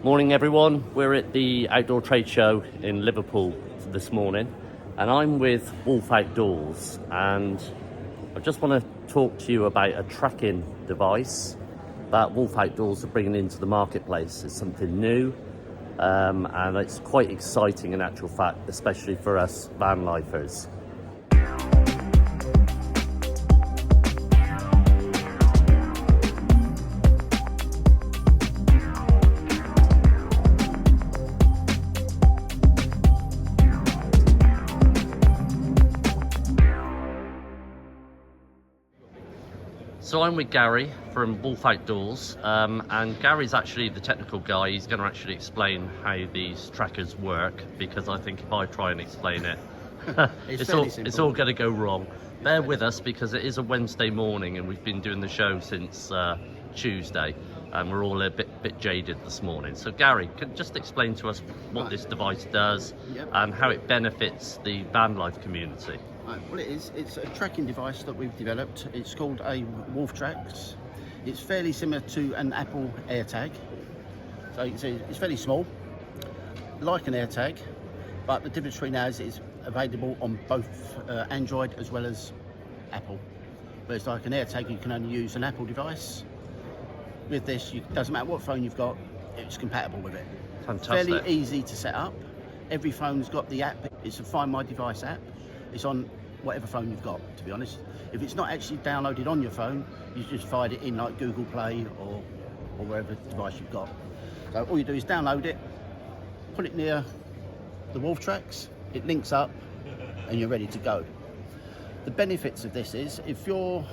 Morning everyone, we're at the outdoor trade show in Liverpool this morning and I'm with Wolf Outdoors and I just want to talk to you about a tracking device that Wolf Outdoors are bringing into the marketplace. It's something new and it's quite exciting in actual fact, especially for us van lifers. So I'm with Gary from Wolf Outdoors, and Gary's actually the technical guy. He's going to actually explain how these trackers work, because I think if I try and explain it, it's all going to go wrong. Bear with us because it is a Wednesday morning and we've been doing the show since Tuesday, and we're all a bit jaded this morning. So Gary, can you just explain to us what this device does and how it benefits the van life community? Well, it's a tracking device that we've developed. It's called a WOLFTRAX. It's fairly similar to an Apple AirTag. So you can see it's fairly small, like an AirTag, but the difference between ours is available on both Android as well as Apple. Whereas like an AirTag, you can only use an Apple device. With this, it doesn't matter what phone you've got, it's compatible with it. Fantastic. Fairly easy to set up. Every phone's got the app. It's a Find My Device app. It's on whatever phone you've got, to be honest. If it's not actually downloaded on your phone, you just find it in like Google Play or wherever device you've got. So all you do is download it, put it near the WOLFTRAX, it links up and you're ready to go. The benefits of this is if you're,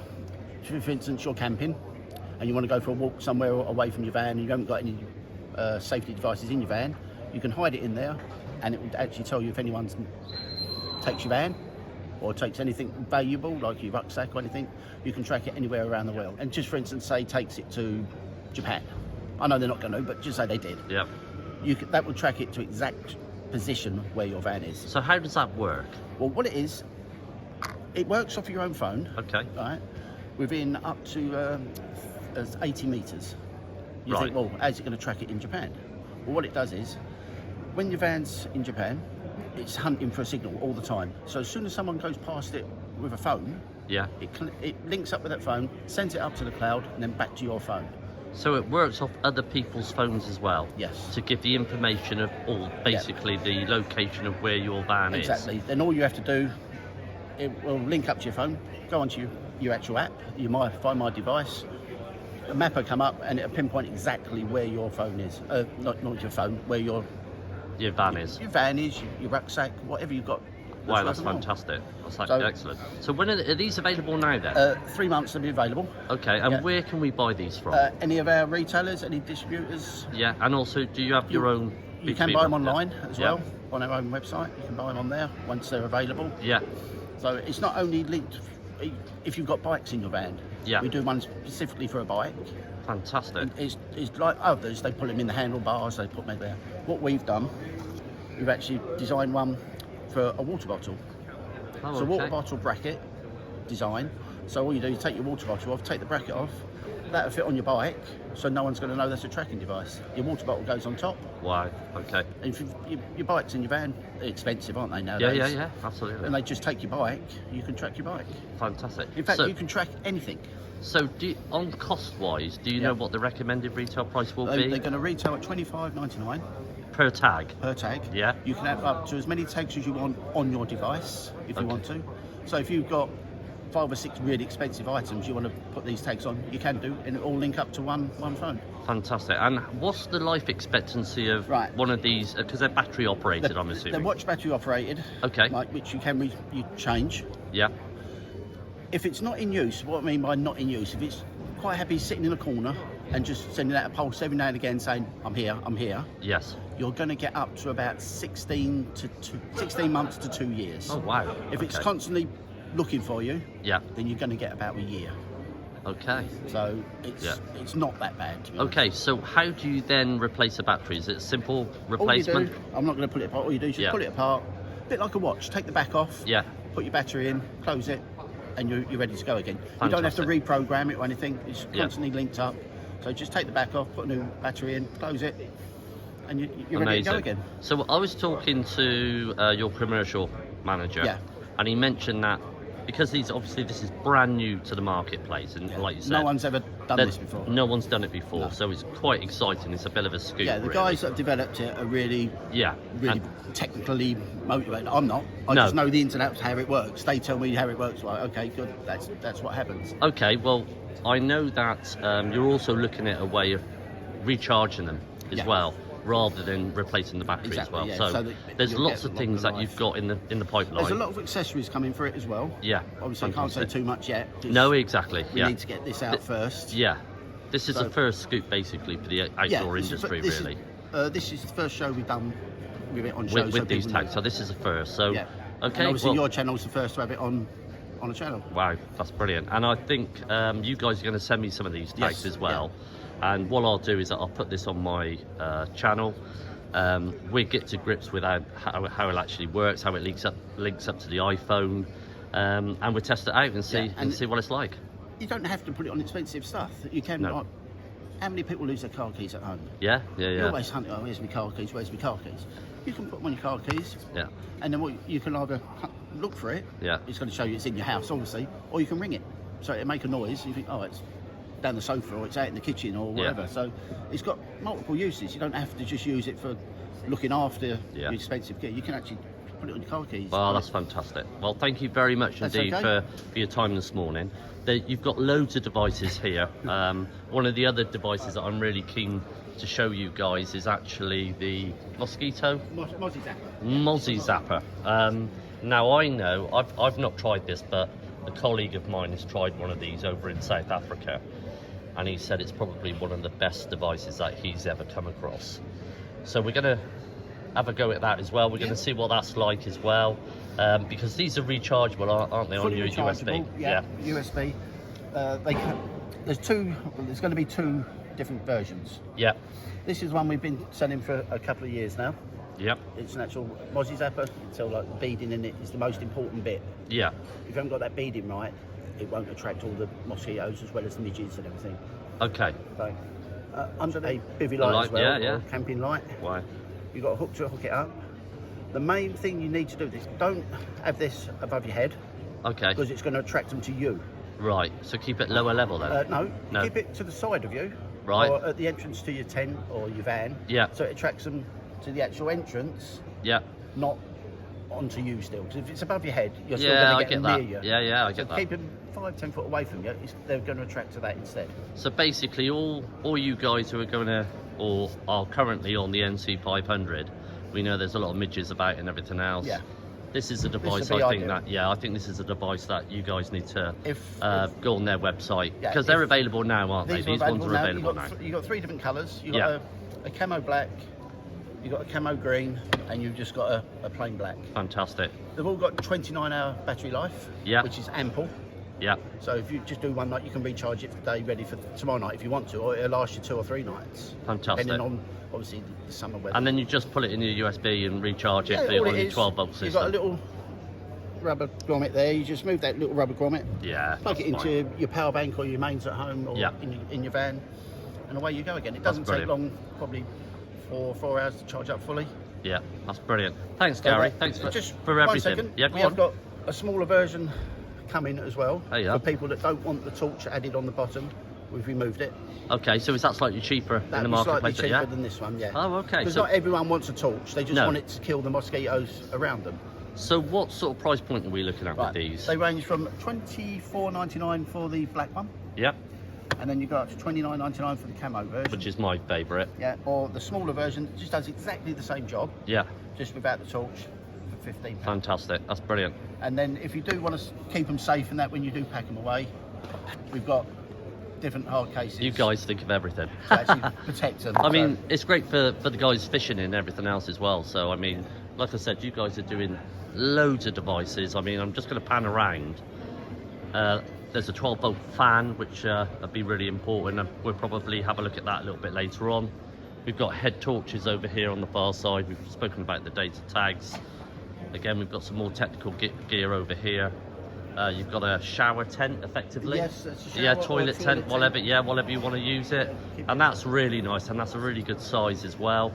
for instance, you're camping and you want to go for a walk somewhere away from your van and you haven't got any safety devices in your van, you can hide it in there and it will actually tell you if anyone takes your van or takes anything valuable like your rucksack or anything. You can track it anywhere around the world. And just for instance, say takes it to Japan. I know they're not going to, but just say they did. Yeah. That will track it to exact position where your van is. So how does that work? Well, what it is, it works off your own phone. Okay. Right. Within up to 80 meters. You Right. think, well, how's it going to track it in Japan? Well, what it does is, when your van's in Japan, it's hunting for a signal all the time. So as soon as someone goes past it with a phone, it links up with that phone, sends it up to the cloud, and then back to your phone. So it works off other people's phones as well? Yes. To give the information of basically the location of where your van is? Exactly. Then all you have to do, it will link up to your phone, go onto your actual app, Find My Device, a map will come up and it'll pinpoint exactly where your phone is. Not your phone, where your van is, your rucksack, whatever you've got. Wow, that's fantastic. That's excellent. So when are these available now then? 3 months they'll be available. Okay, and where can we buy these from? Any of our retailers, any distributors. Yeah, and also do you have your own? You can buy them online as well, on our own website. You can buy them on there once they're available. Yeah. So it's not only linked, if you've got bikes in your van. Yeah. We do one specifically for a bike. Fantastic. It's like others, they put them in the handlebars, they put them there. What we've done, we've actually designed one for a water bottle. Oh, so okay. water bottle bracket design. So all you do is take your water bottle off, take the bracket off, that'll fit on your bike, so no one's going to know that's a tracking device. Your water bottle goes on top. Wow, okay. And if your bike's in your van, they're expensive, aren't they, nowadays? Yeah, absolutely. And they just take your bike, you can track your bike. Fantastic. In fact, you can track anything. So on cost-wise, do you know what the recommended retail price will be? They're going to retail at $25.99. Per tag? Per tag. Yeah. You can have up to as many tags as you want on your device, if you want to. So if you've got 5 or 6 really expensive items you want to put these tags on, you can do, and it all link up to one phone. Fantastic. And what's the life expectancy of one of these? Because they're battery operated, I'm assuming. They're watch battery operated. Okay. Which you can you change. Yeah. If it's not in use, what I mean by not in use, if it's quite happy sitting in a corner and just sending out a pulse every now and again saying, I'm here. Yes. You're going to get up to about 16 months to 2 years. Oh, wow. If it's constantly looking for you, then you're going to get about a year. Okay. So it's not that bad, to be honest. Okay, so how do you then replace a battery? Is it a simple replacement? I'm not going to pull it apart. All you do is just pull it apart, a bit like a watch. Take the back off, put your battery in, close it, and you're ready to go again. Fantastic. You don't have to reprogram it or anything. It's constantly linked up. So just take the back off, put a new battery in, close it, and you're ready to go Amazing. again. So I was talking to your commercial manager, Yeah. and he mentioned that because this is brand new to the marketplace, and like you said, No one's ever done this before. No one's done it before, No. so it's quite exciting. It's a bit of a scoop. Yeah, the really. guys that have developed it are really and- technically motivated. I'm not. I No. just know the ins and outs, how it works. They tell me how it works. Like, okay, good. That's what happens. Okay, well, I know that you're also looking at a way of recharging them as Yeah. well, rather than replacing the battery Exactly, as well. yeah. So, So that there's you'll lots get of a things longer that you've life. got in the pipeline. There's a lot of accessories coming for it as well. Yeah. Obviously, I can't say fantastic. too much yet. 'Cause No, exactly. we Yeah. need to get this out first. Yeah. This is So- the first scoop basically for the outdoor industry, really. This is the first show we've done with it on shows. With so these people know. tags. So this is the first. So, Yeah. okay. And obviously, well, your channel's the first to have it on a channel. wow, that's brilliant. And I think you guys are going to send me some of these tags Yes, as well. And what I'll do is I'll put this on my channel. We get to grips with how it actually works, how it links up to the iPhone, and we'll test it out and see Yeah, and see what it's like. You don't have to put it on expensive stuff. You can. No. Like, how many people lose their car keys at home? Yeah, yeah, You yeah, always hunt. Oh, where's my car keys? Where's my car keys? You can put them on your car keys, yeah, and then you can either look for it. yeah. It's going to show you it's in your house, obviously, or you can ring it. So it make a noise. You think, oh, it's down the sofa, or it's out in the kitchen, or whatever. So it's got multiple uses. You don't have to just use it for looking after your expensive gear. You can actually put it on your car keys. Well, that's fantastic. Well, thank you very much That's indeed okay. for your time this morning. You've got loads of devices here. One of the other devices that I'm really keen to show you guys is actually the Mosquito Mozzi-zappa. Zapper. Now I know I've not tried this, but a colleague of mine has tried one of these over in South Africa, and he said it's probably one of the best devices that he's ever come across. So we're going to have a go at that as well. We're going to see what that's like as well, because these are rechargeable, aren't they, on Fully your USB? rechargeable, yeah. USB. There's going to be two different versions. Yeah. This is one we've been selling for a couple of years now. Yep. It's an actual mozzi-zappa. So like the beading in it is the most important bit. Yeah. If you haven't got that beading right, it won't attract all the mosquitoes as well as the midges and everything. Okay. So, under a bivy light as well, or camping light. Why? You've got a hook to hook it up. The main thing you need to do is don't have this above your head Okay. because it's going to attract them to you. Right. So keep it lower level then. No, keep it to the side of you. Right. Or at the entrance to your tent or your van. Yeah. So it attracts them to the actual entrance, Yeah. not onto you still. Because if it's above your head, you're still Yeah, I going to get get that. them near you. Yeah, I So get that. keep them 5-10 foot away from you. They're going to attract to that instead. So basically, all you guys who are going to or are currently on the NC 500, we know there's a lot of midges about and everything else. Yeah. This is a device would be I think ideal. I think this is a device that you guys need to If go on their website, Yeah, because they're if- available now, aren't they? These ones are now. available now. You've got 3 different colours. You've Yeah. got a camo black, you've got a camo green, and you've just got a plain black. Fantastic. They've all got 29-hour battery life, Yeah. which is ample. Yeah. So if you just do one night, you can recharge it for the day, ready for tomorrow night if you want to, or it'll last you 2 or 3 nights. Fantastic. Depending on, obviously, the summer weather. And then you just pull it in your USB and recharge it Yeah, for all on it your is, 12-volt system. You've got a little rubber grommet there. You just move that little rubber grommet, Yeah. plug it that's into fine. your power bank or your mains at home or Yeah. in your van, and away you go again. It doesn't take brilliant. long, probably 4 hours to charge up fully. Yeah, that's brilliant. Thanks, So Gary. that- Thanks just for 1 everything. second. Yeah, we go have on. got a smaller version coming as well Oh, yeah. for people that don't want the torch added on the bottom. We've removed it. Okay, so is that slightly cheaper in the That'd be slightly marketplace? cheaper Yeah. than this one, yeah. Oh, okay. Because So, not everyone wants a torch. They just No. want it to kill the mosquitoes around them. so what sort of price point are we looking at with these? They range from $24.99 for the black one, Yep, and then you go up to $29.99 for the camo version. which is my favourite. Yeah, or the smaller version just does exactly the same job, Yeah, just without the torch for £15. fantastic. That's brilliant. And then if you do want to keep them safe and that when you do pack them away, we've got different hard cases. You guys think of everything. to actually protect them. I mean, it's great for the guys fishing and everything else as well. So, I mean, like I said, you guys are doing loads of devices. I mean, I'm just going to pan around. There's a 12-volt fan, which would be really important. And we'll probably have a look at that a little bit later on. We've got head torches over here on the far side. We've spoken about the data tags. Again, we've got some more technical gear over here. You've got a shower tent, effectively. Yes, that's a shower yeah, or toilet a tent, toilet whatever you want to use it. And that's really nice, and that's a really good size as well.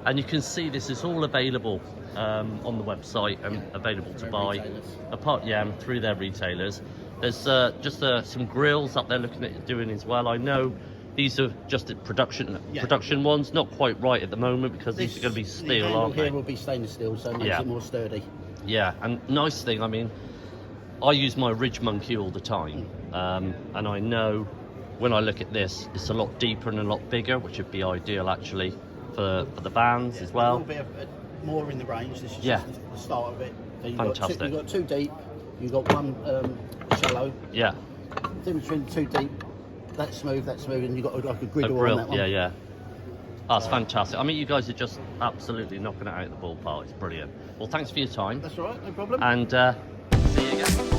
And you can see this is all available on the website and available to buy. Through their retailers. There's just some grills up there looking at doing as well. I know these are just production ones, not quite right at the moment because these are going to be steel, aren't they? Here will be stainless steel, so it makes it more sturdy. Yeah, and nice thing, I mean, I use my Ridge Monkey all the time, and I know when I look at this, it's a lot deeper and a lot bigger, which would be ideal actually for the vans as well. A little bit more in the range. This is just the start of it. So Fantastic. You've got two deep, you've got one shallow. Yeah. The difference between the two deep, that's smooth, and you've got like a griddle grill, on that one. Yeah. That's fantastic. I mean, you guys are just absolutely knocking it out of the ballpark. It's brilliant. Well, thanks for your time. That's all right, no problem. And see you again.